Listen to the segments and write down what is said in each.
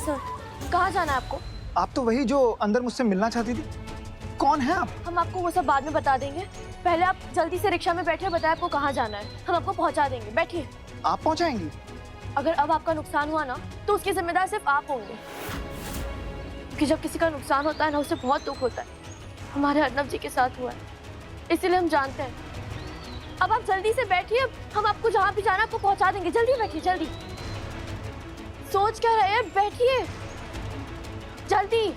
Sir, कहाँ जाना है आपको? आप तो वही जो अंदर मुझसे मिलना चाहती थी। कौन है आप? हम आपको वो सब बाद में बता देंगे। पहले आप जल्दी से रिक्शा में बैठे, बताएं आपको कहाँ जाना है। हम आपको पहुँचा देंगे, बैठिए। आप पहुंचाएंगी? अगर अब आपका नुकसान हुआ ना, तो उसकी जिम्मेदार सिर्फ आप होंगे। क्योंकि जब किसी का नुकसान होता है ना, उसे बहुत दुख होता है। हमारे अर्नब जी के साथ हुआ है, इसीलिए हम जानते हैं। अब आप जल्दी से बैठिए, हम आपको जहाँ भी जाना है आपको पहुँचा देंगे। जल्दी बैठिए, जल्दी। सोच क्या रहे हैं, बैठिए जल्दी।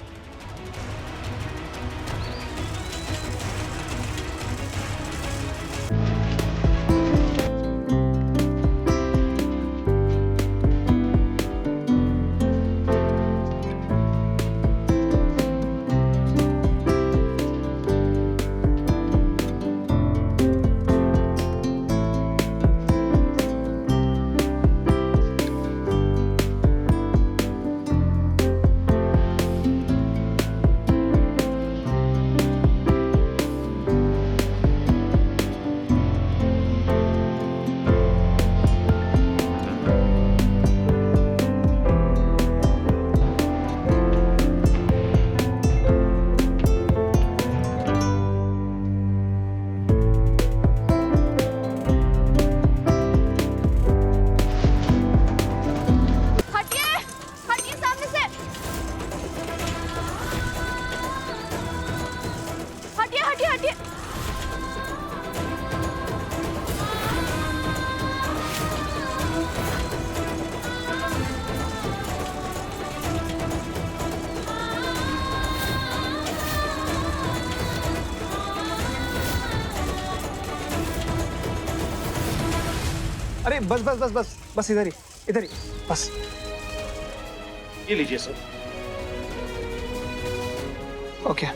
अरे बस बस बस बस बस, इधर ही बस। ये लीजिए sir. Okay.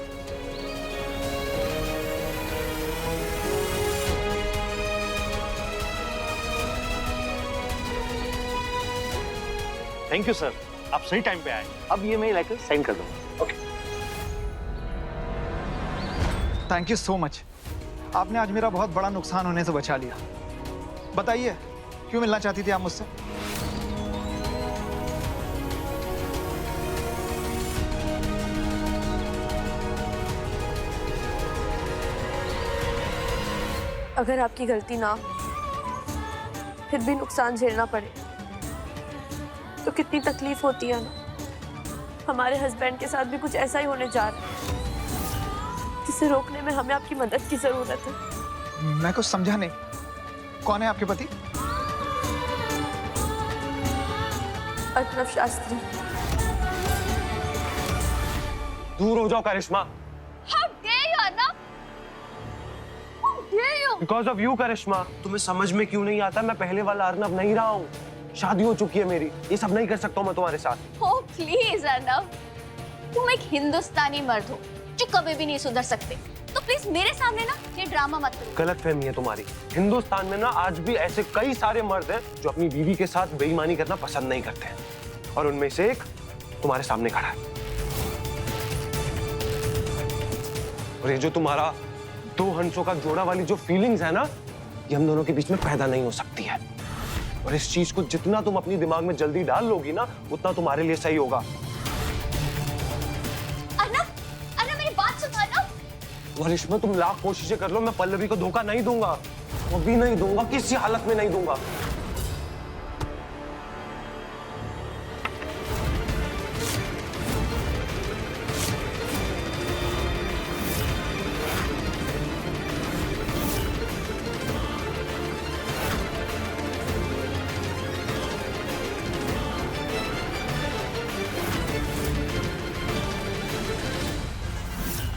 Thank you sir, आप सही टाइम पे आए। अब ये मैं लेकर साइन कर दूंगा। Okay. Thank you so much. आपने आज मेरा बहुत बड़ा नुकसान होने से बचा लिया। बताइए, क्यों मिलना चाहती थी आप मुझसे? अगर आपकी गलती ना हो, फिर भी नुकसान झेलना पड़े तो कितनी तकलीफ होती है ना। हमारे हस्बैंड के साथ भी कुछ ऐसा ही होने जा रहा है, जिसे रोकने में हमें आपकी मदद की जरूरत है। मैं कुछ समझा नहीं। कौन है आपके पति? अर्नब शास्त्री। दूर हो जाओ Karishma. How dare you, Arnab? How dare you? Because of you Karishma. तुम्हें समझ में क्यों नहीं आता, मैं पहले वाला अर्नब नहीं रहा हूँ। शादी हो चुकी है मेरी, ये सब नहीं कर सकता हूँ मैं तुम्हारे साथ। Oh प्लीज अर्नब, तुम एक हिंदुस्तानी मर्द हो जो कभी भी नहीं सुधर सकते, तो प्लीज मेरे सामने ना ये ड्रामा मत करो। गलत फहमी है तुम्हारी। हिंदुस्तान में ना आज भी ऐसे कई सारे मर्द हैं जो अपनी बीवी के साथ बेईमानी करना पसंद नहीं करते हैं, और उनमें से एक तुम्हारे सामने खड़ा है। और ये जो तुम्हारा दो हंसों का जोड़ा वाली जो फीलिंग्स है ना, ये हम दोनों के बीच में पैदा नहीं हो सकती है। और इस चीज को जितना तुम अपनी दिमाग में जल्दी डाल लोगी ना, उतना तुम्हारे लिए सही होगा। अर्नब, अर्नब मेरी बात सुनो अर्नब। करिश्मा, तुम लाख कोशिशें कर लो, मैं पल्लवी को धोखा नहीं दूंगा, कभी नहीं दूंगा, किसी हालत में नहीं दूंगा।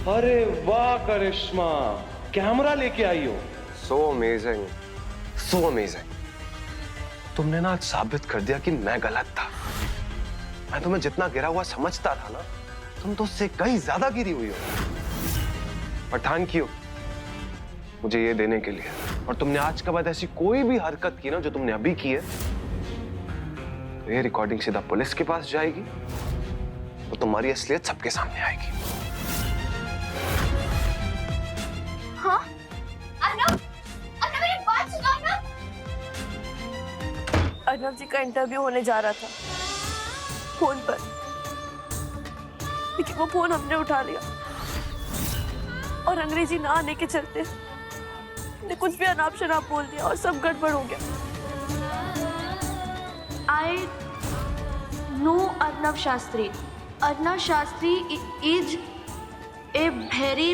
अरे वाह करिश्मा, कैमरा लेके आई हो। So amazing, so amazing. तुमने ना आज साबित कर दिया कि मैं गलत था। मैं तुम्हें जितना गिरा हुआ समझता था ना, तुम तो उससे कहीं ज्यादा गिरी हुई हो। पर थैंक यू मुझे ये देने के लिए। और तुमने आज के बाद ऐसी कोई भी हरकत की ना जो तुमने अभी की है, तो ये रिकॉर्डिंग सीधा पुलिस के पास जाएगी और तुम्हारी असलियत सबके सामने आएगी। हाँ अर्नब, अर्नब मेरी बात सुनो अर्नब। अर्नब जी का इंटरव्यू होने जा रहा था, फोन पर लेकिन वो फोन हमने उठा लिया और अंग्रेजी ना आने के चलते ने कुछ भी अनाप शनाप बोल दिया और सब गड़बड़ हो गया। I know Arnav Shastri. Arnav Shastri is a very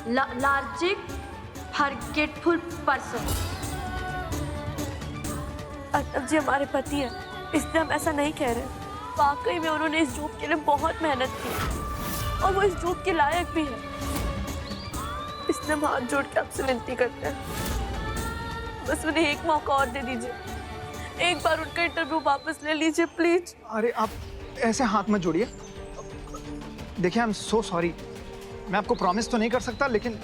lethargic forgetful person. Arnav ji हमारे पति हैं, इसलिए हम ऐसा नहीं कह रहे। वाकई में उन्होंने इस जॉब के लिए बहुत मेहनत की और वो इस जॉब के लायक भी है। इसलिए हम हाथ जोड़ के आपसे विनती करते हैं, बस उन्हें एक मौका और दे दीजिए। एक बार उनका इंटरव्यू वापस ले लीजिए प्लीज। अरे आप ऐसे हाथ मत जोड़िए। देखिए आई एम सो सॉरी। मैं आपको प्रॉमिस तो नहीं कर सकता, लेकिन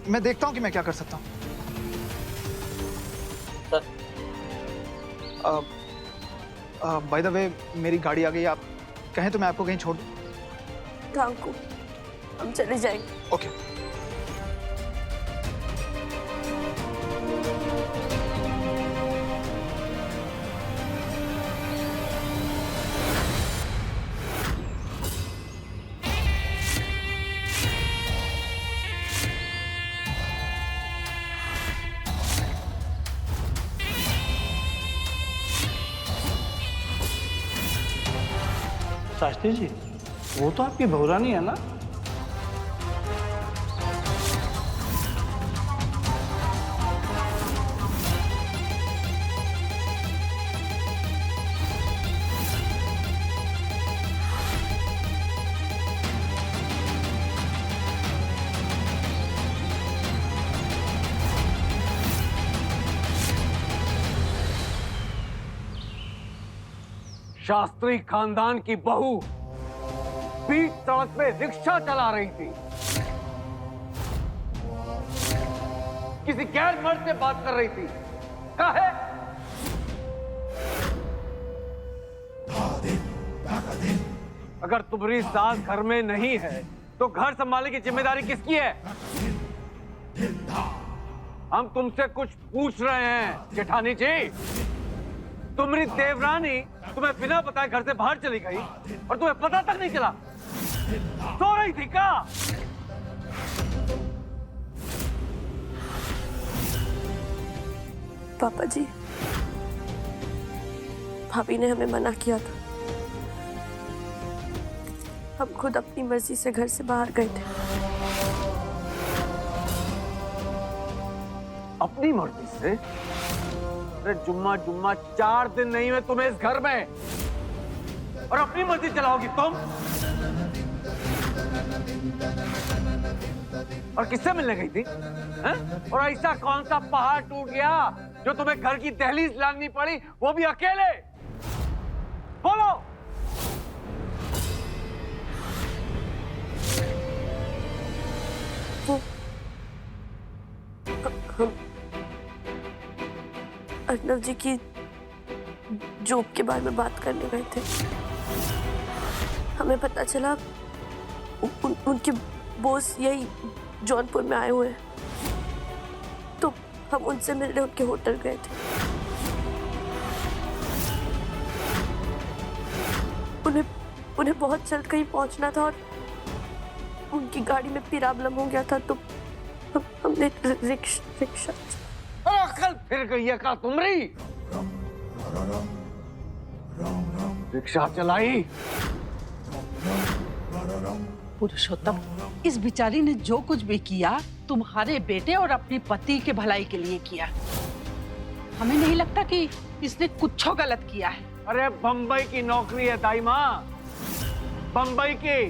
मैं देखता हूँ कि मैं क्या कर सकता हूँ। बाय द वे मेरी गाड़ी आ गई, आप कहें तो मैं आपको कहीं छोड़ दूँ? थैंक यू, हम चले जाएंगे। ओके। शास्त्री जी, वो तो आपकी बहुरानी है ना? शास्त्री खानदान की बहू बीच सड़क पे रिक्शा चला रही थी, किसी गैर मर्द से बात कर रही थी। काहे? अगर तुम्हारी सास घर में नहीं है तो घर संभालने की जिम्मेदारी किसकी है? हम तुमसे कुछ पूछ रहे हैं जेठानी जी। तुम्हारी देवरानी तुम्हें बिना बताए घर से बाहर चली गई और तुम्हें पता तक नहीं चला। सो रही थी क्या? पापा जी, भाभी ने हमें मना किया था। हम खुद अपनी मर्जी से घर से बाहर गए थे। अपनी मर्जी से? अरे जुम्मा 4 दिन नहीं हुए तुम्हें इस घर में और अपनी मर्जी चलाओगी तुम? और किससे मिलने गई थी? हैं? और ऐसा कौन सा पहाड़ टूट गया जो तुम्हें घर की दहलीज लांघनी पड़ी, वो भी अकेले? बोलो। हम अर्नव जी की जॉब के बारे में बात करने गए थे। हमें पता चला उनके बॉस यही जौनपुर में आए हुए हैं, तो हम उनसे मिलने उनके होटल गए थे। उन्हें बहुत जल्द कहीं पहुंचना था और उनकी गाड़ी में प्रॉब्लम हो गया था, तो हमने रिक्शा। अकल फिर गई है का तुम्हारी? रिक्शा चलाई? पुरुषोत्तम, इस बिचारी ने जो कुछ भी किया तुम्हारे बेटे और अपनी पति के भलाई के लिए किया। हमें नहीं लगता कि इसने कुछ गलत किया है। अरे बंबई की नौकरी है दाई माँ, बंबई की।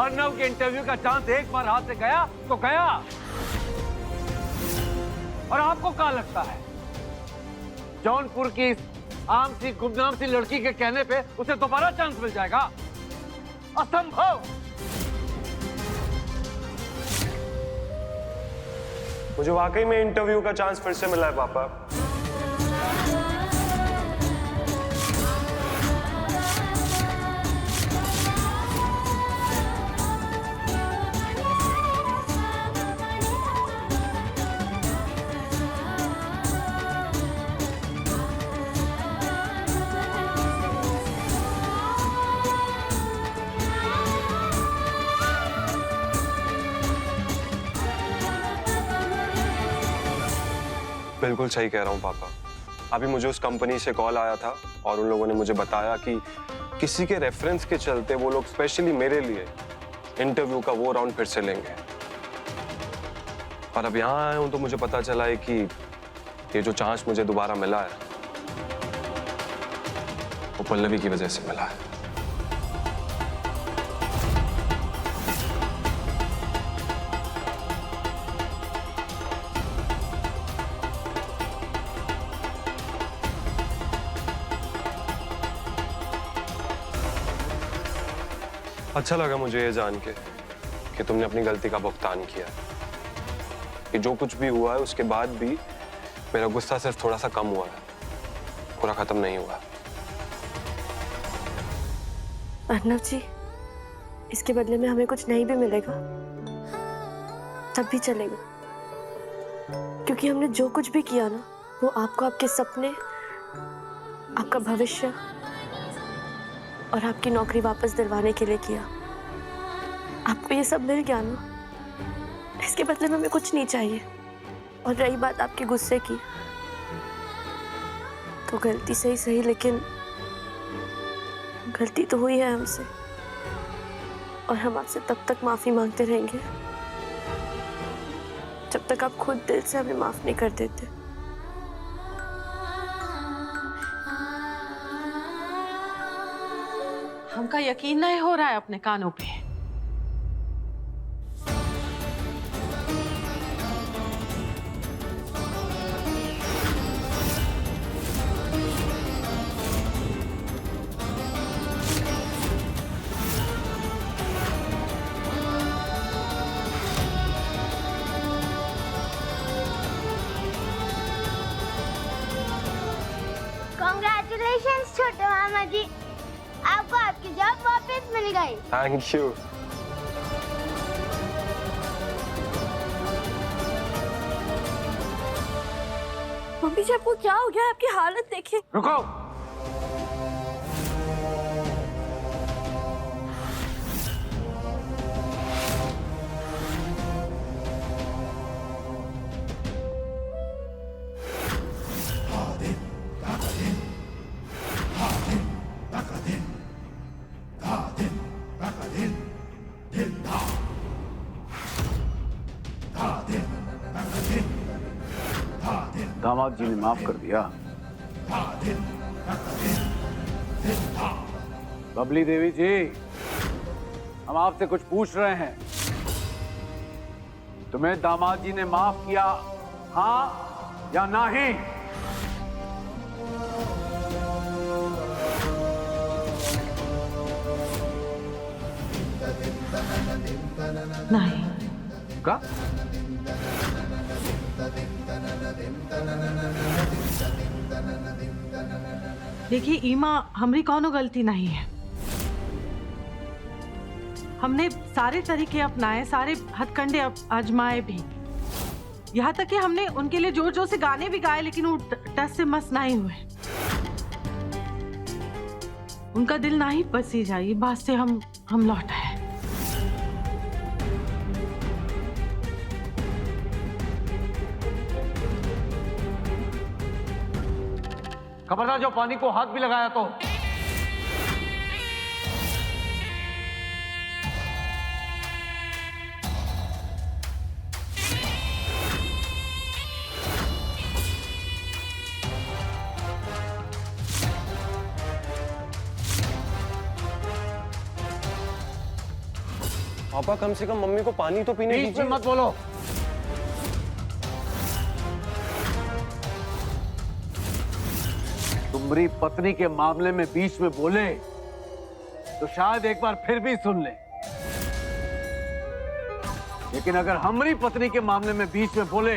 अर्नव के इंटरव्यू का चांस एक बार हाथ से गया तो गया। और आपको क्या लगता है जौनपुर की आम सी गुमनाम सी लड़की के कहने पे उसे दोबारा चांस मिल जाएगा? असंभव। मुझे वाकई में इंटरव्यू का चांस फिर से मिला है पापा। बिल्कुल सही कह रहा हूँ पापा। अभी मुझे उस कंपनी से कॉल आया था और उन लोगों ने मुझे बताया कि किसी के रेफरेंस के चलते वो लोग स्पेशली मेरे लिए इंटरव्यू का वो राउंड फिर से लेंगे। और अब यहाँ आया हूँ तो मुझे पता चला है कि ये जो चांस मुझे दोबारा मिला है वो पल्लवी की वजह से मिला है। अच्छा लगा मुझे ये जान के कि तुमने अपनी गलती का भुगतान किया है। कि जो कुछ भी हुआ है उसके बाद भी मेरा गुस्सा सिर्फ थोड़ा सा कम हुआ है, पूरा खत्म नहीं हुआ। अर्नव जी, इसके बदले में हमें कुछ नहीं भी मिलेगा तब भी चलेगा, क्योंकि हमने जो कुछ भी किया ना वो आपको आपके सपने, आपका भविष्य और आपकी नौकरी वापस दिलवाने के लिए किया। आपको ये सब मिल गया ना, इसके बदले में हमें कुछ नहीं चाहिए। और रही बात आपके गुस्से की, तो गलती से ही सही लेकिन गलती तो हुई है हमसे, और हम आपसे तब तक माफी मांगते रहेंगे जब तक आप खुद दिल से हमें माफ नहीं कर देते। हमका यकीन नहीं हो रहा है अपने कानों पे। Congratulations छोटे मामा जी, आपको आपकी जॉब वापस मिल गई। Thank you. मम्मी जी, आपको क्या हो गया? आपकी हालत देखिए। रुको। दामाद जी ने माफ कर दिया। बबली देवी जी, हम आपसे कुछ पूछ रहे हैं। तुम्हें दामाद जी ने माफ किया, हाँ या नहीं? नहीं। का? देखिए ईमा, हमारी कौनो गलती नहीं है। हमने सारे तरीके अपनाए, सारे हथकंडे आजमाए भी, यहाँ तक कि हमने उनके लिए जोर जोर से गाने भी गाए, लेकिन वो टस से मस नहीं हुए। उनका दिल ना ही बसी जाए, बात से हम लौट आए। खबरदार जो पानी को हाथ भी लगाया तो। पापा कम से कम मम्मी को पानी तो पीने बीच दीजिए। में मत बोलो। तुम्हारी पत्नी के मामले में बीच में बोले तो शायद एक बार फिर भी सुन ले, लेकिन अगर हमारी पत्नी के मामले में बीच में बोले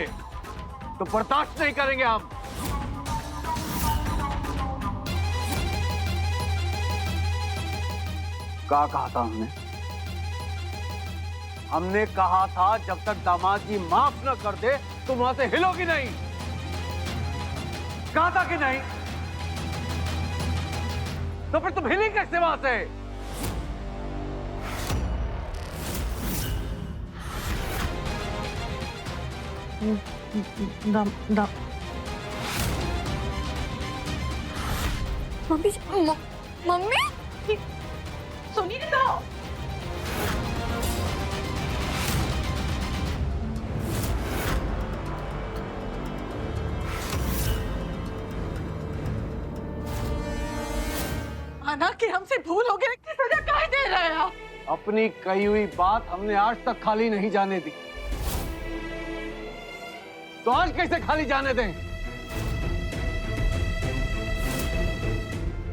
तो बर्दाश्त नहीं करेंगे हम। क्या कहा था हमने? हमने कहा था जब तक दामाद जी माफ न कर दे तुम वहां से हिलोगी नहीं। कहा था कि नहीं? तो फिर तुम हिली कैसे वहां से? मम्मी मम्मी सुनिए तो। आना कि हमसे भूल हो गया कि सजा काहे दे रहे हो? अपनी कही हुई बात हमने आज तक खाली नहीं जाने दी, तो आज कैसे खाली जाने दें?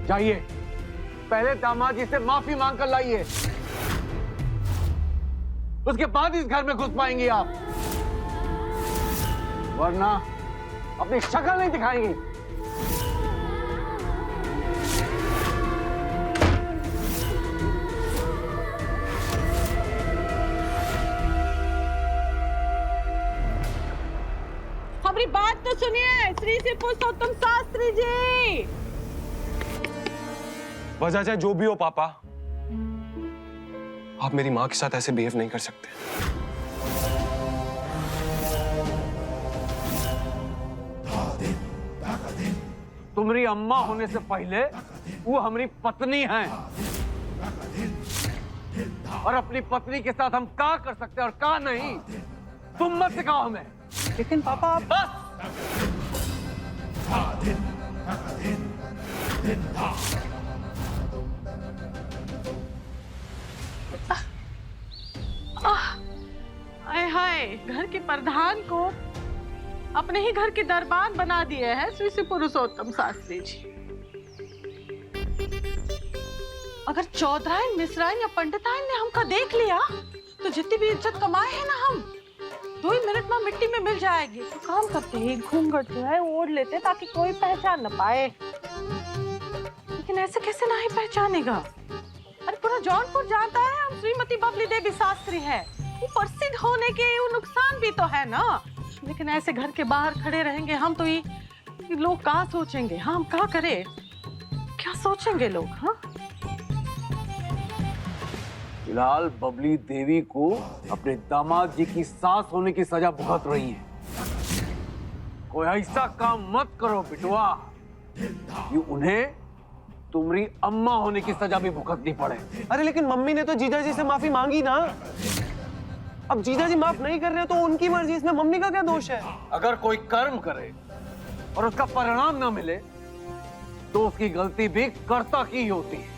जाइए, पहले दामाद जी से माफी मांग कर लाइए, उसके बाद इस घर में घुस पाएंगी आप, वरना अपनी शक्ल नहीं दिखाएंगी। हमारी बात तो सुनिए श्री श्री पुरुषोत्तम शास्त्री जी। वजह चाहे जो भी हो पापा, आप मेरी माँ के साथ ऐसे बिहेव नहीं कर सकते। तुम्हारी अम्मा होने से पहले वो हमारी पत्नी हैं, और अपनी पत्नी के साथ हम क्या कर सकते हैं और क्या नहीं, तुम मत सिखाओ हमें। लेकिन पापा आप हाय हाय, घर के प्रधान को अपने ही घर के दरबान बना दिए हैं श्री श्री पुरुषोत्तम शास्त्री जी। अगर चौधराइन मिश्राइन या पंडिताइन ने हमका देख लिया तो जितनी भी इज्जत कमाए हैं ना हम 2 ही मिनट में मिट्टी में मिल जाएगी। तो काम करते हैं, घूंघट जो है ओढ़ लेते ताकि कोई पहचान न पाए। लेकिन ऐसे कैसे ना ही पहचानेगा? अरे पूरा जौनपुर जानता है हम श्रीमती बबली देवी शास्त्री है। वो प्रसिद्ध होने के वो नुकसान भी तो है ना। लेकिन ऐसे घर के बाहर खड़े रहेंगे हम तो ये लोग क्या सोचेंगे? हाँ, हम क्या करें? क्या सोचेंगे लोग? हाँ, फिलहाल बबली देवी को अपने दामाद जी की सास होने की सजा भुगत रही है। कोई ऐसा काम मत करो बिटवा कि उन्हें तुम्हारी अम्मा होने की सजा भी भुगतनी पड़े। अरे लेकिन मम्मी ने तो जीजा जी से माफी मांगी ना। अब जीजा जी माफ नहीं कर रहे तो उनकी मर्जी, इसमें मम्मी का क्या दोष है? अगर कोई कर्म करे और उसका परिणाम ना मिले तो उसकी गलती भी कर्ता की होती है।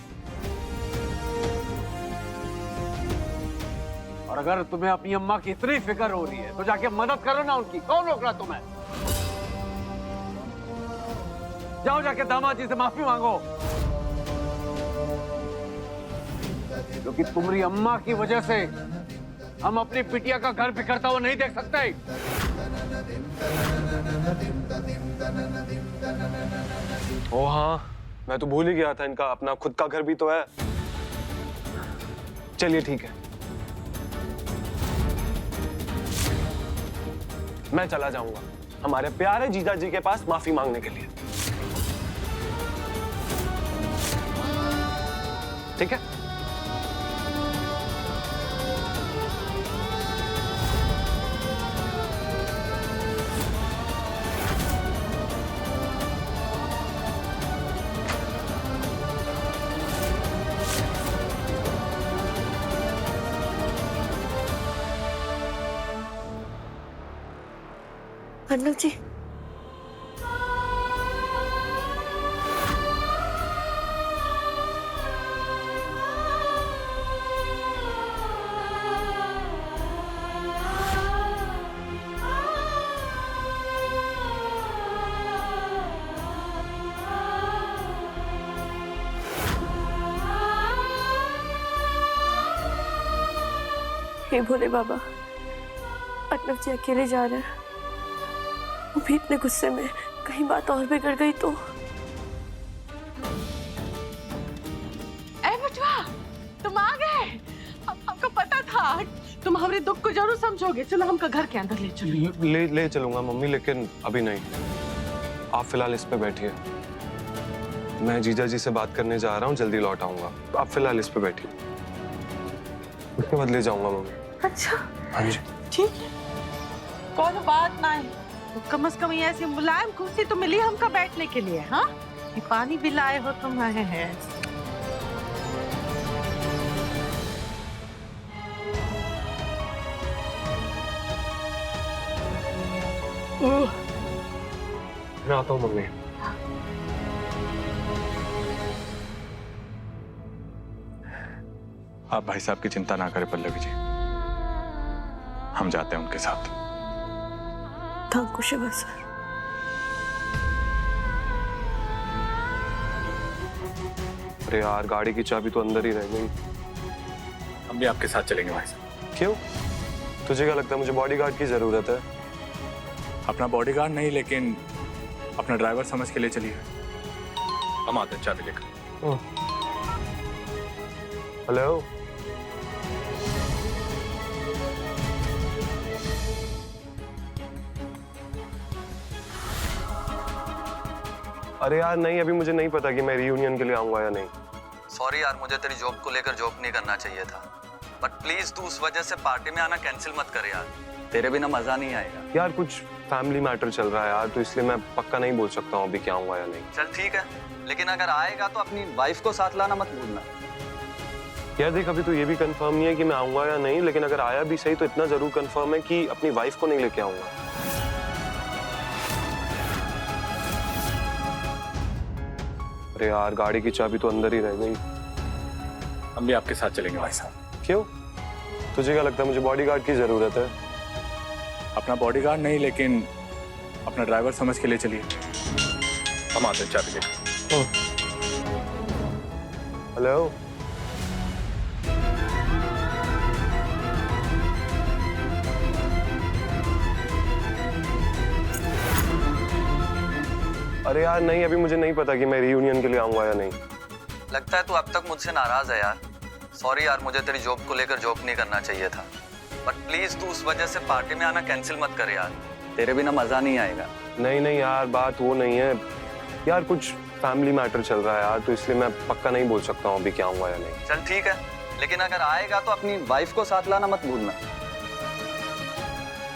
और अगर तुम्हें अपनी अम्मा की इतनी फिक्र हो रही है तो जाके मदद करो ना उनकी। कौन रोक रहा तुम्हें? जाओ जाके दामाद जी से माफी मांगो, क्योंकि तुम्हारी अम्मा की वजह से हम अपनी बिटिया का घर बिखरता हुआ नहीं देख सकते। ओ हाँ, मैं तो भूल ही गया था, इनका अपना खुद का घर भी तो है। चलिए ठीक है, मैं चला जाऊंगा हमारे प्यारे जीजा जी के पास माफी मांगने के लिए। ठीक है? अर्नव जी, हे भोले बाबा, अर्नव जी अकेले जा रहे हैं। वो भी इतने गुस्से में, कहीं बात और बिगड़ गई तो। बटवा, तुम आ गए। हमको पता था तुम हमारे दुख को जरूर समझोगे। चलो हमको घर के अंदर ले चलो। ले चलूंगा मम्मी, लेकिन अभी नहीं। आप फिलहाल इस पे बैठिए, मैं जीजा जी से बात करने जा रहा हूँ, जल्दी लौट आऊंगा। तो आप फिलहाल इस पे बैठिए, उसके बाद ले जाऊंगा मम्मी। अच्छा, हाँ जी ठीक है, कोई बात नहीं। कम से कम ये ऐसी मुलायम कुर्सी तो मिली हमको बैठने के लिए। हाँ, ये पानी भी लाए हो तुम हैं। मैं आता हूँ मम्मी। आप भाई साहब की चिंता ना करें पल्लवी जी, हम जाते हैं उनके साथ। Thank you Shiva sir. अरे यार, गाड़ी की चाबी तो अंदर ही रह गई। हम भी आपके साथ चलेंगे भाई साहब। क्यों? तुझे क्या लगता है मुझे बॉडीगार्ड की जरूरत है? अपना बॉडीगार्ड नहीं, लेकिन अपना ड्राइवर समझ के लिए चलिए। हम आते हैं चाबी लेकर। हेलो, अरे यार नहीं, अभी मुझे नहीं पता कि मैं रियूनियन के लिए आऊंगा या नहीं। सॉरी यार, मुझे तेरी जॉब को लेकर जोक नहीं करना चाहिए था, बट प्लीज तू उस वजह से पार्टी में आना कैंसिल मत कर यार, तेरे बिना मजा नहीं आएगा। यार कुछ फैमिली मैटर चल रहा है यार, तो इसलिए मैं पक्का नहीं बोल सकता हूँ अभी क्या आऊंगा या नहीं। चल ठीक है, लेकिन अगर आएगा तो अपनी वाइफ को साथ लाना मत भूलना। यार देख, अभी तो ये भी कंफर्म नहीं है कि मैं आऊंगा या नहीं, लेकिन अगर आया भी सही तो इतना जरूर कंफर्म है कि अपनी वाइफ को नहीं लेके आऊंगा। अरे यार, गाड़ी की चाबी तो अंदर ही रह गई। हम भी आपके साथ चलेंगे भाई साहब। क्यों? तुझे क्या लगता है मुझे बॉडीगार्ड की जरूरत है? अपना बॉडीगार्ड नहीं, लेकिन अपना ड्राइवर समझ के लिए चलिए। हम आते हैं चाबी लेकर। हेलो, अरे यार नहीं, अभी मुझे नहीं पता कि मैं रियूनियन के लिए आऊंगा या नहीं। लगता है तू अब तक मुझसे नाराज है यार। सॉरी यार, मुझे तेरी जॉब को लेकर जोक नहीं करना चाहिए था, बट प्लीज तू उस वजह से पार्टी में आना कैंसिल मत कर यार, तेरे बिना मजा नहीं आएगा। नहीं नहीं यार, बात वो नहीं है यार, कुछ फैमिली मैटर चल रहा है यार, तो इसलिए मैं पक्का नहीं बोल सकता हूँ अभी क्या आऊंगा या नहीं। चल ठीक है, लेकिन अगर आएगा तो अपनी वाइफ को साथ लाना मत भूलना।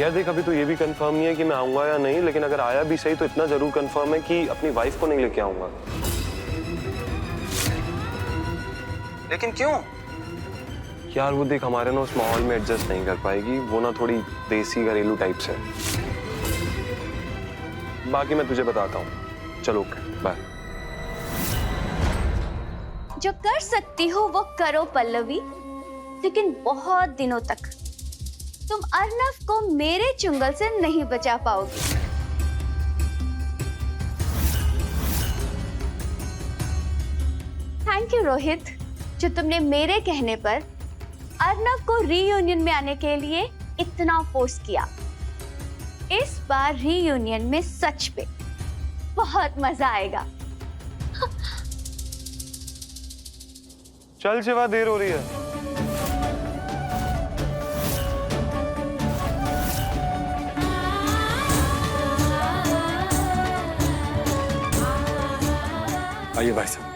यार देख, अभी तो ये भी कंफर्म नहीं है कि मैं आऊंगा या नहीं, लेकिन अगर आया भी सही तो इतना जरूर कंफर्म है कि अपनी वाइफ को नहीं लेके आऊंगा। लेकिन क्यों? यार वो देख, हमारे ना उस माहौल में एडजस्ट नहीं कर पाएगी, वो ना थोड़ी देसी घरेलू टाइप से। बाकी मैं तुझे बताता हूँ। चलो ओके, बाय। जो कर सकती हो वो करो पल्लवी, लेकिन बहुत दिनों तक तुम अर्नव को मेरे चुंगल से नहीं बचा पाओगी। थैंक यू रोहित, जो तुमने मेरे कहने पर अर्नव को रीयूनियन में आने के लिए इतना फोर्स किया। इस बार रीयूनियन में सच में बहुत मजा आएगा। चल शिवा, देर हो रही है। आइए भाई साहब।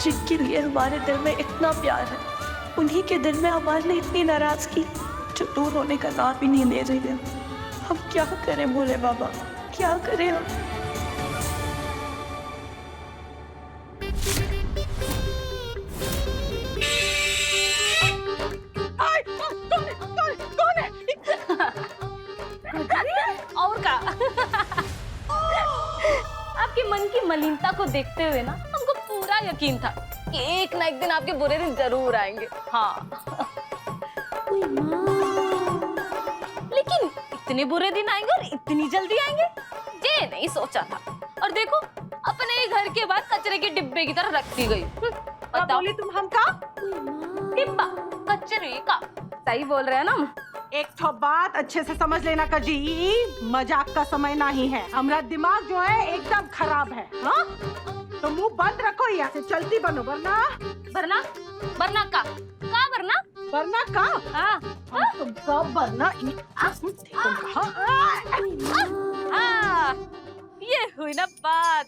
जिनके लिए हमारे दिल में इतना प्यार है, उन्हीं के दिल में हमारे लिए इतनी नाराजगी जो दूर होने का नाम भी नहीं ले रही है। हम क्या करें भोले बाबा, क्या करें हम? और का आपके मन की मलिनता को देखते हुए ना हमको पूरा यकीन था कि एक ना एक दिन आपके बुरे दिन जरूर आएंगे। हाँ लेकिन इतने बुरे दिन आएंगे और इतनी जल्दी आएंगे ये नहीं सोचा था। और देखो अपने ही घर के बाद कचरे के डिब्बे की तरह रखती गई। बोली तुम हम का डिब्बा कचरे का, सही बोल रहे हैं ना हम। एक तो बात अच्छे से समझ लेना कजी, मजाक का समय नहीं है। हमारा दिमाग जो है एकदम खराब है। हाँ तो मुंह बंद रखो, यहाँ से चलती बनो, वरना वरना वरना का वरना वरना का हाँ तुम कब वरना ये हुई ना बात।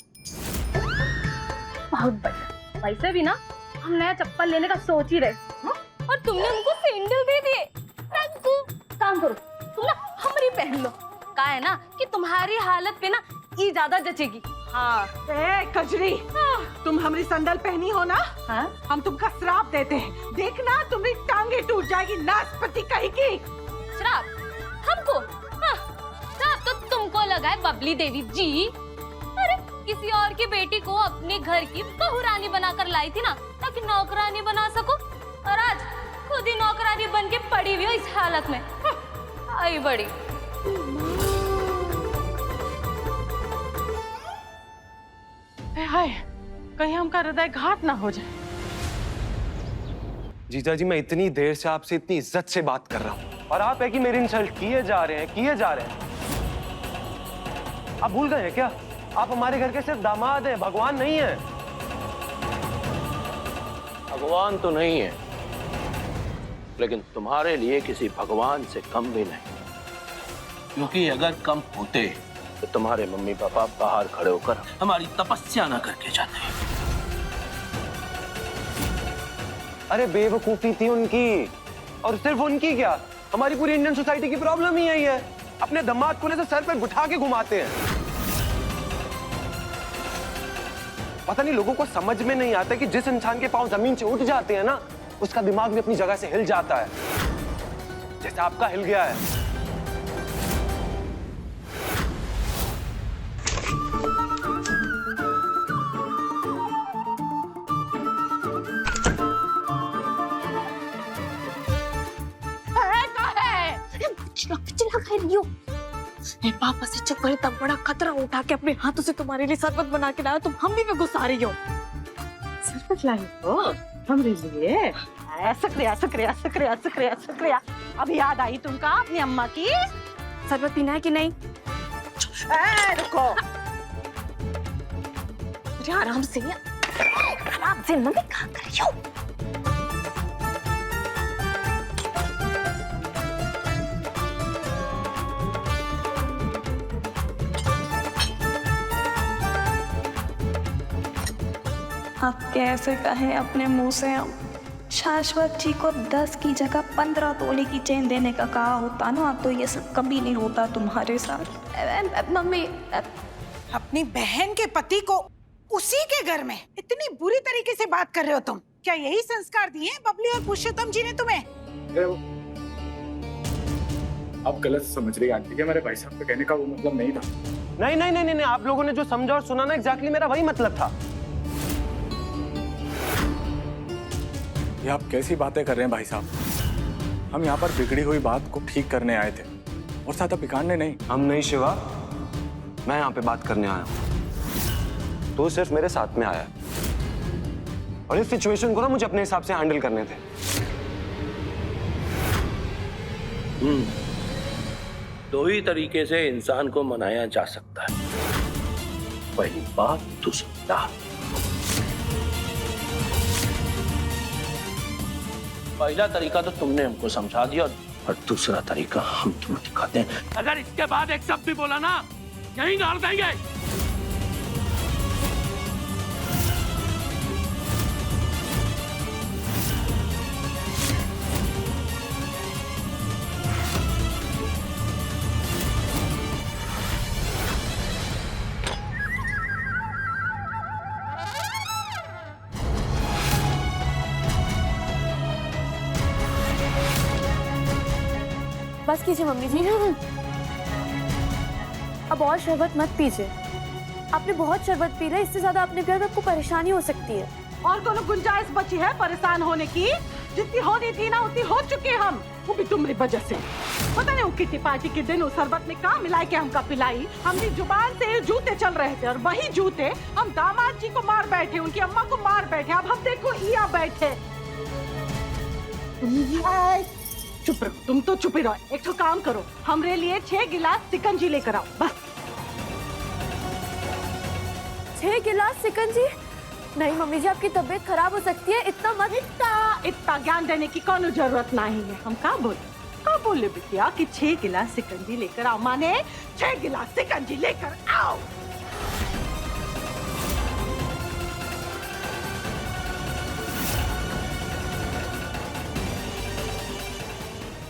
बहुत बढ़िया। वैसे भी ना हम नया चप्पल लेने का सोच ही रहे। और तुमने हमको सैंडल दे दिए। काम करो, तुम ना हमारी पहन लो। का है ना कि तुम्हारी हालत पे ना ये ज्यादा जचेगी। हाँ ए कजरी, तुम हमारी संडल पहनी हो ना, हाँ? हम तुमका श्राप देते हैं। देखना तुम्हारी टांगे टूट जाएगी, नाशपति कहीं की। श्राप हमको? हाँ, श्राप तो तुमको लगा है बबली देवी जी। अरे किसी और की बेटी को अपने घर की बहू रानी बनाकर लाई थी ना, ताकि नौकरानी बना सको। और आज खुद ही नौकरानी बन के पड़ी हुई हो इस हालत में। आई बड़ी। हाय, कहीं हमका हृदय घात ना हो जाए। जीजा जी, मैं इतनी देर से आपसे इतनी इज्जत से बात कर रहा हूँ और आप है कि मेरी इंसल्ट किए जा रहे हैं। आप भूल गए हैं क्या? आप हमारे घर के सिर्फ दामाद हैं, भगवान नहीं है। भगवान तो नहीं है, लेकिन तुम्हारे लिए किसी भगवान से कम भी नहीं, क्योंकि अगर कम होते तो तुम्हारे मम्मी पापा बाहर खड़े होकर हमारी तपस्या ना करके जाते। अरे बेवकूफी थी उनकी, और सिर्फ उनकी क्या, हमारी पूरी इंडियन सोसाइटी की प्रॉब्लम ही यही है। अपने दामाद को ना सर पे बिठा के घुमाते हैं। पता नहीं लोगों को समझ में नहीं आता कि जिस इंसान के पांव जमीन से उठ जाते हैं ना, उसका दिमाग भी अपनी जगह से हिल जाता है, जैसे आपका हिल गया है। पापा से चुप करे, तब बड़ा खतरा उठा के अपने हाथों से तुम्हारे लिए शरबत बना के लाया। तुम हम भी में गुस्सा रही हो। शरबत लाई हो हमरे लिए? शुक्रिया शुक्रिया शुक्रिया शुक्रिया शुक्रिया। अभी याद आई तुमका अपनी अम्मा की। शरबत पीना है कि नहीं? रुको, आराम से मम्मी कहाँ कर रही हो? आप कैसे कहें अपने मुंह से? हम शाश्वत जी को 10 की जगह 15 तोले की चेन देने का कहा होता ना, तो ये सब कभी नहीं होता तुम्हारे साथ। मम्मी, अपनी बहन के पति को उसी के घर में इतनी बुरी तरीके से बात कर रहे हो तुम? क्या यही संस्कार दिए बबली और पुरुषोत्तम जी ने तुम्हें? आप गलत समझ रही आंटी के, मेरे भाई साहब को कहने का वो मतलब नहीं था। नहीं नहीं नहीं नहीं, आप लोगों ने जो समझा और सुना ना, एग्जैक्टली मेरा वही मतलब था। ये आप कैसी बातें कर रहे हैं भाई साहब? हम यहाँ पर बिगड़ी हुई बात को ठीक करने आए थे और ज्यादा बिगाड़ने नहीं। हम नहीं शिवा, मैं यहाँ पे बात करने आया हूँ। तो सिर्फ मेरे साथ में आया है और इस सिचुएशन को ना मुझे अपने हिसाब से हैंडल करने थे। दो ही तरीके से इंसान को मनाया जा सकता है, पहली बात तो सुनना। पहला तरीका तो तुमने हमको समझा दिया और दूसरा तरीका हम तुम्हें दिखाते हैं। अगर इसके बाद एक शब्द भी बोला ना, यहीं गाड़ देंगे। बस कीजिए मम्मी जी। अब और शरबत मत पीजिए। आपने बहुत शरबत पी लिया, इससे ज्यादा अपने प्यार में आपको परेशानी हो सकती है। और कोनो गुंजाइश बची है परेशान होने की? जितनी होनी थी ना उतनी हो चुके हम, वो भी तुम्हारी वजह से। पता नहीं वो किटी पार्टी के दिन उस शरबत में कहाँ मिला के हमका पिलाई। हमने जुबान से जूते चल रहे थे और वही जूते हम दामाद जी को मार बैठे, उनकी अम्मा को मार बैठे। अब हम देखो यहाँ बैठे। चुप रहो, तुम तो चुप ही रहो। एक तो काम करो, हमरे लिए 6 गिलास शिकंजी लेकर आओ बस। 6 गिलास शिकंजी? नहीं मम्मी जी, आपकी तबीयत खराब हो सकती है, इतना मत। इतना ज्ञान देने की कोनो जरूरत नहीं है। हम क्या बोले बिटिया कि 6 गिलास शिकंजी लेकर आओ, माने 6 गिलास शिकंजी लेकर आओ।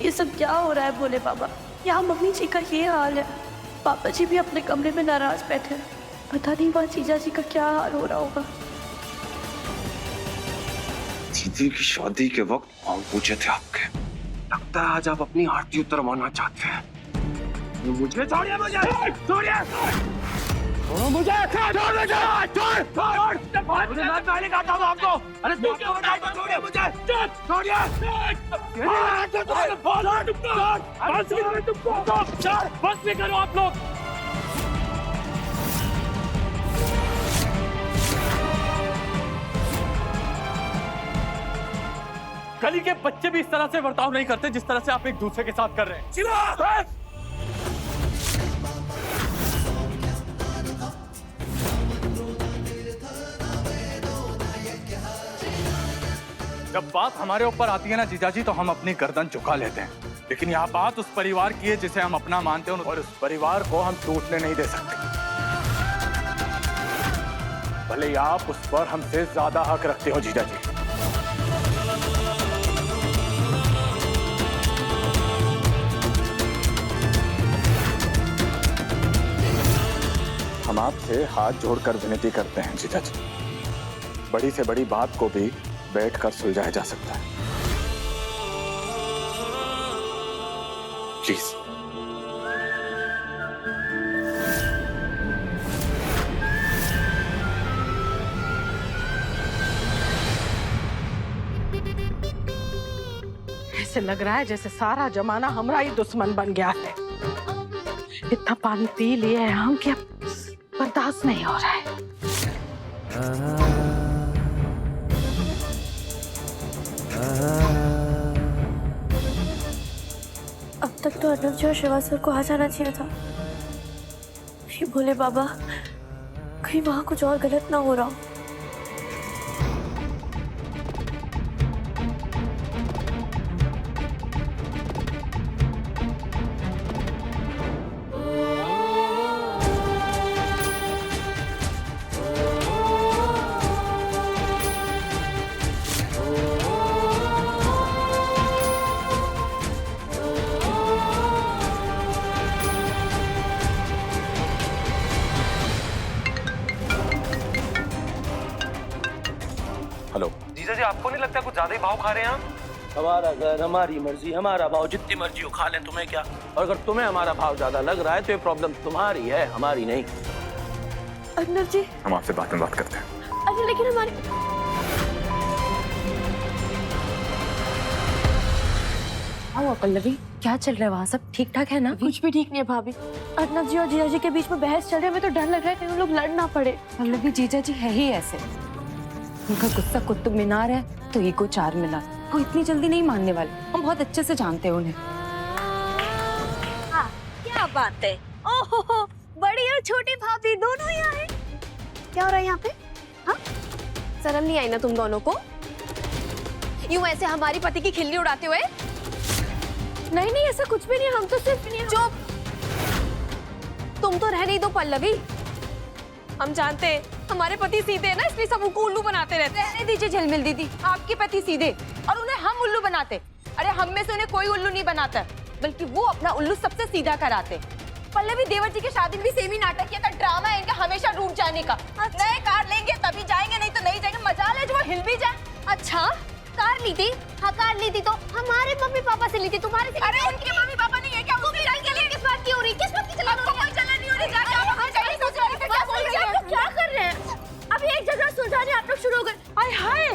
ये सब क्या हो रहा है भोले बाबा? यहाँ मम्मी जी का ये हाल है, पापा जी भी अपने कमरे में नाराज बैठे हैं। पता नहीं वहाँ जीजा जी का क्या हाल हो रहा होगा। दीदी की शादी के वक्त पाँव पूछे थे आपके। लगता है आज आप अपनी आरती उतरवाना चाहते हैं। मुझे छोड़िए, मुझे छोड़िए, छोड़ो मुझे, छोड़ मुझे, छोड़ मुझे, मैं पहले कहता हूँ आपको। अरे छोड़िए मुझे, छोड़िए, बस भी करो आप लोग। गली के बच्चे भी इस तरह से बर्ताव नहीं करते जिस तरह से आप एक दूसरे के साथ कर रहे हैं। जब बात हमारे ऊपर आती है ना जीजाजी, तो हम अपनी गर्दन झुका लेते हैं, लेकिन यहाँ बात उस परिवार की है जिसे हम अपना मानते हैं, और उस परिवार को हम टूटने नहीं दे सकते। भले ही आप उस पर हमसे ज्यादा हक रखते हो जीजाजी। हम आपसे हाथ जोड़कर विनती करते हैं जीजाजी, बड़ी से बड़ी बात को भी बैठकर सुलझाया जा सकता है। प्लीज। ऐसे लग रहा है जैसे सारा जमाना हमारा ही दुश्मन बन गया है। इतना पानी पी लिए हैं हम कि अब बर्दाश्त नहीं हो रहा है। अब तक तो अर्नव जी और शिवा सर को आ जाना चाहिए था। ये भोले बाबा, कहीं वहां कुछ और गलत ना हो रहा हो। हेलो जीजा जी, आपको नहीं लगता कुछ ज्यादा ही भाव खा रहे हैं हम? हमारा घर, हमारी मर्जी, हमारा भाव, जितनी मर्जी हो खा लें, तुम्हें क्या? और अगर तुम्हें हमारा भाव ज्यादा लग रहा है तो ये प्रॉब्लम तुम्हारी है, हमारी नहीं। अर्नव जी, हम आपसे बाद में बात करते हैं। अरे लेकिन हमारी पल्लवी, क्या चल रहा है वहाँ? सब ठीक ठाक है ना? कुछ भी ठीक नहीं है भाभी। अर्नव जी और जीजा जी के बीच में बहस चल रही है। हमें तो डर लग रहा है कि उन लोग लड़ ना पड़े। पल्लवी, जीजा जी है ही ऐसे। उनका गुस्सा कुतुब मीनार है तो ईगो चार मीनार। वो इतनी जल्दी नहीं मानने वाले, हम बहुत अच्छे से जानते हैं उन्हें। हाँ, क्या बात है। ओहो, बड़ी और छोटी भाभी दोनों ही आए। क्या हो रहा है यहाँ पे? हाँ, शर्म नहीं आई ना तुम दोनों को? यूं ऐसे हमारी पति की खिल्ली उड़ाते हुए? नहीं नहीं, ऐसा कुछ भी नहीं। हम तो सिर्फ चुप। तुम तो रहने ही दो पल्लवी। हम जानते हैं हमारे पति सीधे हैं ना, इसलिए सब उनको उल्लू बनाते रहते हैं। रहने दीजिए झिलमिल दीदी, आपके पति सीधे और उन्हें हम उल्लू बनाते। अरे हम में से उन्हें कोई उल्लू नहीं बनाता, बल्कि वो अपना उल्लू सबसे सीधा कराते। पल्लवी, देवर जी की शादी में भी सेम ही नाटक किया था। ड्रामा है इनका हमेशा रूठ जाने का। नए कार लेंगे तभी जाएंगे, नहीं तो नहीं जाएंगे। मजाल है जो वो हिल भी जाए। अच्छा, कार ली थी? हाँ, कार ली थी तो हमारे मम्मी पापा से ली थी, तुम्हारे से? अरे उनके मम्मी पापा नहीं है क्या? वो भी के लिए किस बात की हो रही? किस बात की चला रही? कोई चला नहीं हो रही। जाके आप वहां जाइए, सोच रहे हैं क्या बोल रहे हैं? आप लोग क्या कर रहे हैं? अभी एक जगह सुलझाने आप लोग शुरू हो गए। आय हाय,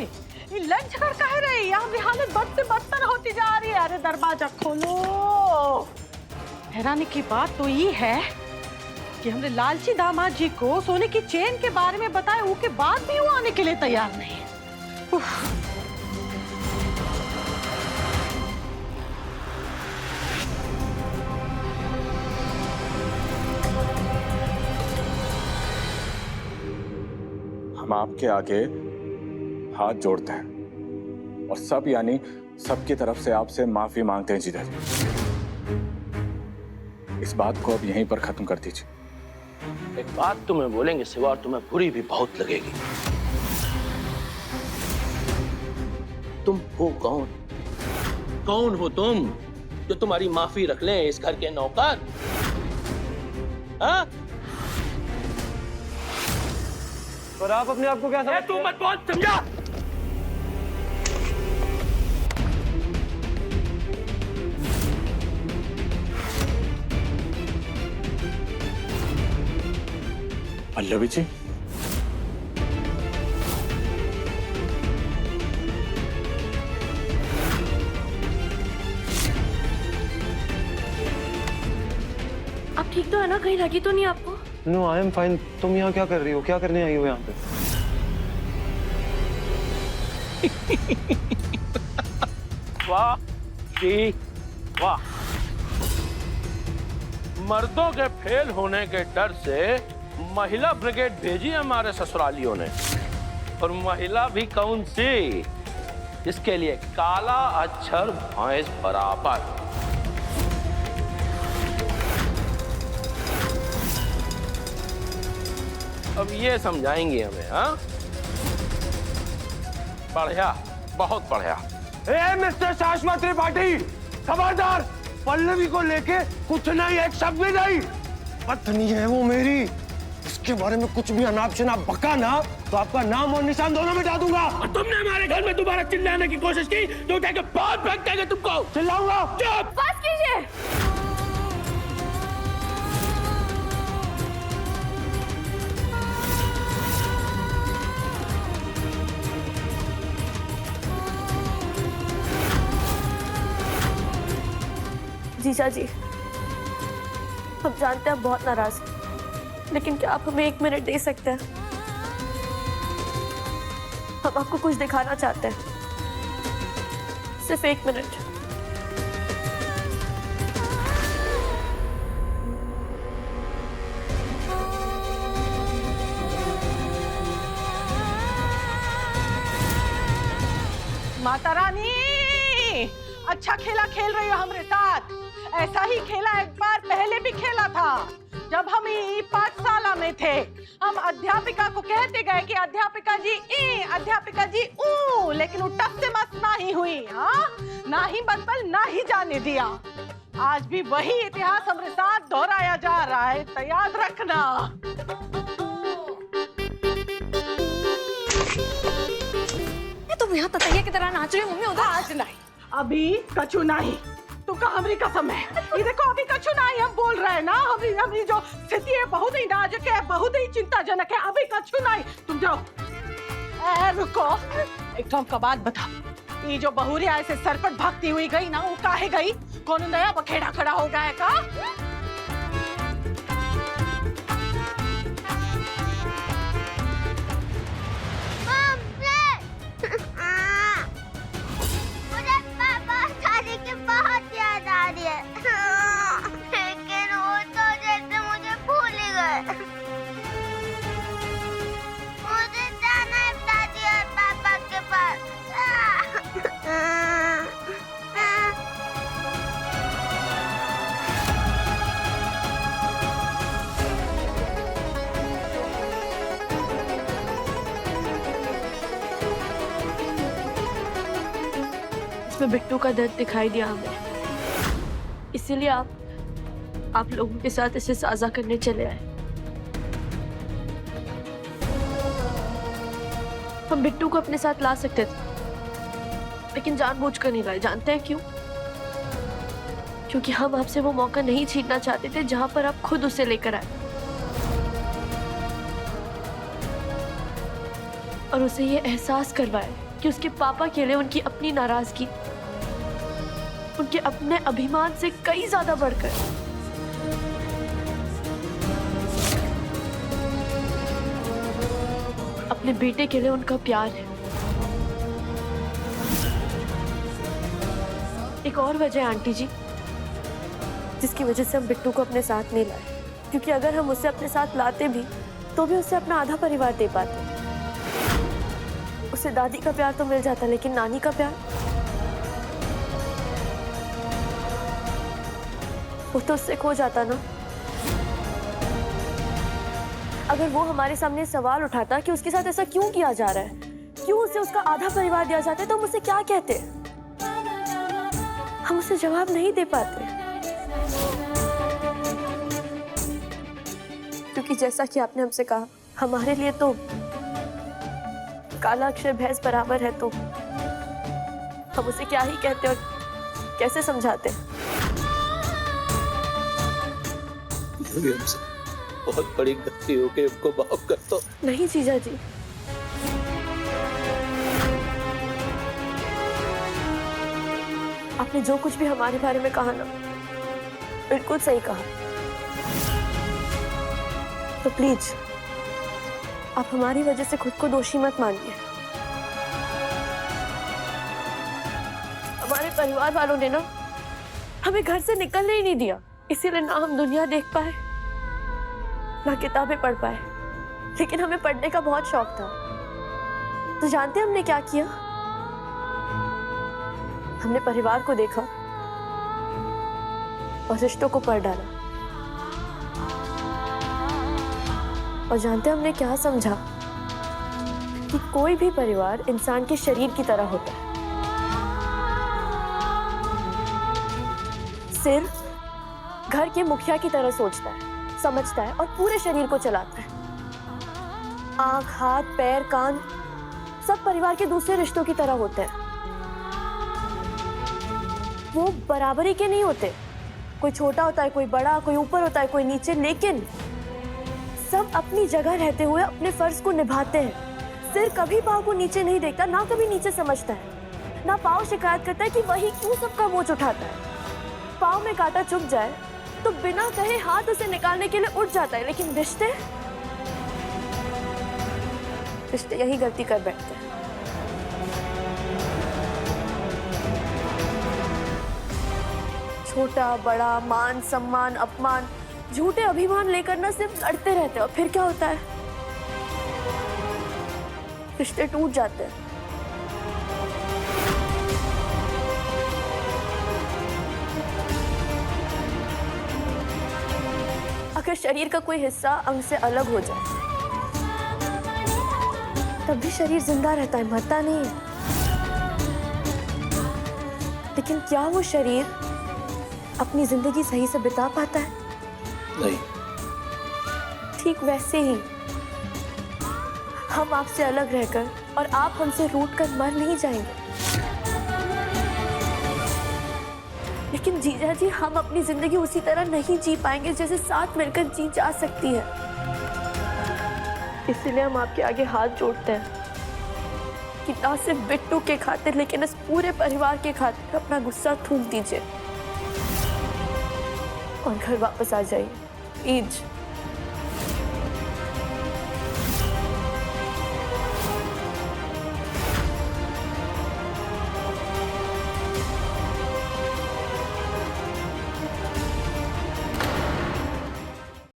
ये लंच कर कह रहे हैं। यहाँ भी हालत बद से बदतर होती जा रही है। अरे दरवाजा खोलो। हैरानी की बात तो ये है कि हमने लालची दामाद जी को सोने की चेन के बारे में बताया, उसके बाद भी वो आने के लिए तैयार नहीं है। हम आपके आगे हाथ जोड़ते हैं और सब यानी सबकी तरफ से आपसे माफी मांगते हैं जीजा जी। इस बात को अब यहीं पर खत्म कर दीजिए। एक बात तुम्हें बोलेंगे सिवा, और तुम्हें बुरी भी बहुत लगेगी। तुम हो कौन? कौन हो तुम? जो तुम्हारी माफी रख लें इस घर के नौकर? हाँ? पर आप अपने आप को क्या समझते तू मत बोल, समझा? पल्लवी जी, आप ठीक तो है ना? कहीं लगी तो नहीं आपको? No, I am fine. तुम यहाँ क्या कर रही हो? क्या करने आई हो यहाँ पे? वाह जी वाह। मर्दों के फेल होने के डर से महिला ब्रिगेड भेजी हमारे ससुरालियों ने। और महिला भी कौन सी? इसके लिए काला अक्षर भैंस बराबर। अब ये समझाएंगे हमें। हाँ, बढ़िया, बहुत बढ़िया। मिस्टर शाश्वत त्रिपाठी, खबरदार! पल्लवी को लेके कुछ नहीं, एक शब्द भी नहीं। पत्नी है वो मेरी, उसके बारे में कुछ भी अनाप शनाप बका ना तो आपका नाम और निशान दोनों मिटा दूंगा। और तुमने हमारे घर में दोबारा चिल्लाने की कोशिश की तो उठा के बहुत फेंक देंगे तुमको। चिल्लाऊंगा? चुप! बस कीजिए। जीजा जी, हम जानते हैं आप बहुत नाराज हैं, लेकिन क्या आप हमें 1 मिनट दे सकते हैं? हम आपको कुछ दिखाना चाहते हैं, सिर्फ 1 मिनट। माता रानी, अच्छा खेला खेल रही हो हमारे साथ। ऐसा ही खेला एक बार पहले भी खेला था, जब हम ई पाठशाला में थे। हम अध्यापिका को कहते गए कि अध्यापिका जी ई, अध्यापिका जी ऊ, लेकिन वो टस से मस ना ही हुई। हाँ, ना ही बदबल, ना ही जाने दिया। आज भी वही इतिहास हमारे साथ दोहराया जा रहा है, तो याद रखना। तुम यहाँ ततैया की तरह नाच रही हो मम्मी उधर। आज नहीं, अभी कछु नहीं। तुमका हमारी कसम है। ये देखो, अभी कछु नहीं हम बोल रहे हैं ना। हमारी जो स्थिति है बहुत ही नाजुक है, बहुत ही चिंताजनक है। अभी कछु नहीं, तुम जाओ। रुको, एक तो हमका बात बता। ये जो बहुरिया ऐसे सरपट भागती हुई गई ना, वो काहे गई? कौन नया बखेड़ा खड़ा हो गया है का? बहुत याद आ रही है, लेकिन वो तो जैसे मुझे भूल ही गए। मुझे जाना है दादी और पापा के पास। इसमें बिट्टू का दर्द दिखाई दिया हमें, इसीलिए आप लोगों के साथ इसे साझा करने चले आए। हम बिट्टू को अपने साथ ला सकते थे, लेकिन जानबूझकर नहीं लाए। जानते हैं क्यों? क्योंकि हम आपसे वो मौका नहीं छीनना चाहते थे जहां पर आप खुद उसे लेकर आए और उसे ये एहसास करवाए कि उसके पापा के लिए उनकी अपनी नाराजगी उनके अपने अभिमान से कई ज्यादा बढ़कर अपने बेटे के लिए उनका प्यार है। एक और वजह है आंटी जी, जिसकी वजह से हम बिट्टू को अपने साथ नहीं लाए, क्योंकि अगर हम उसे अपने साथ लाते भी तो भी उसे अपना आधा परिवार दे पाते। उसे दादी का प्यार तो मिल जाता, लेकिन नानी का प्यार वो तो उससे खो जाता ना। अगर वो हमारे सामने सवाल उठाता कि उसके साथ ऐसा क्यों किया जा रहा है, क्यों उसे उसका आधा परिवार दिया जाता है, तो हम उसे क्या कहते? हम उसे जवाब नहीं दे पाते, क्योंकि जैसा कि आपने हमसे कहा, हमारे लिए तो काला अक्षर भैंस बराबर है, तो हम उसे क्या ही कहते और कैसे समझाते। हमसे बहुत बड़ी गलती हो गई, हमको माफ कर दो। नहीं जीजा जी, आपने जो कुछ भी हमारे बारे में कहा ना, बिल्कुल सही कहा। तो प्लीज आप हमारी वजह से खुद को दोषी मत मानिए। हमारे परिवार वालों ने ना हमें घर से निकलने ही नहीं दिया, इसीलिए ना हम दुनिया देख पाए, ना किताबें पढ़ पाए। लेकिन हमें पढ़ने का बहुत शौक था। तो जानते हैं हमने क्या किया? हमने परिवार को देखा और रिश्तों को पढ़ डाला। और जानते हैं हमने क्या समझा? कि कोई भी परिवार इंसान के शरीर की तरह होता है। सिर्फ घर के मुखिया की तरह सोचता है, समझता है और पूरे शरीर को चलाता है। आंख, हाथ, पैर, कान सब परिवार के दूसरे रिश्तों की तरह होते हैं। वो बराबरी के नहीं होते, कोई छोटा होता है, कोई बड़ा, कोई ऊपर होता है, कोई नीचे, लेकिन सब अपनी जगह रहते हुए अपने फर्ज को निभाते हैं। सिर कभी पाँव को नीचे नहीं देखता, ना कभी नीचे समझता है, ना पाँव शिकायत करता है कि वही क्यों सबका बोझ उठाता है। पाँव में कांटा चुभ जाए तो बिना कहे हाथ उसे निकालने के लिए उठ जाता है, लेकिन रिश्ते यही गलती कर बैठते हैं। छोटा बड़ा, मान सम्मान, अपमान, झूठे अभिमान लेकर ना सिर्फ लड़ते रहते हैं। और फिर क्या होता है? रिश्ते टूट जाते हैं। अगर शरीर का कोई हिस्सा अंग से अलग हो जाए तब भी शरीर जिंदा रहता है, मरता नहीं है। लेकिन क्या वो शरीर अपनी जिंदगी सही से बिता पाता है? नहीं। ठीक वैसे ही हम आपसे अलग रहकर और आप हमसे रूठकर मर नहीं जाएंगे, लेकिन जीजा जी हम अपनी जिंदगी उसी तरह नहीं जी पाएंगे जैसे साथ मिलकर जी जा सकती है। इसीलिए हम आपके आगे हाथ जोड़ते हैं कि ना सिर्फ बिट्टू के खातिर लेकिन इस पूरे परिवार के खातिर अपना गुस्सा थूक दीजिए और घर वापस आ जाइए। प्लीज।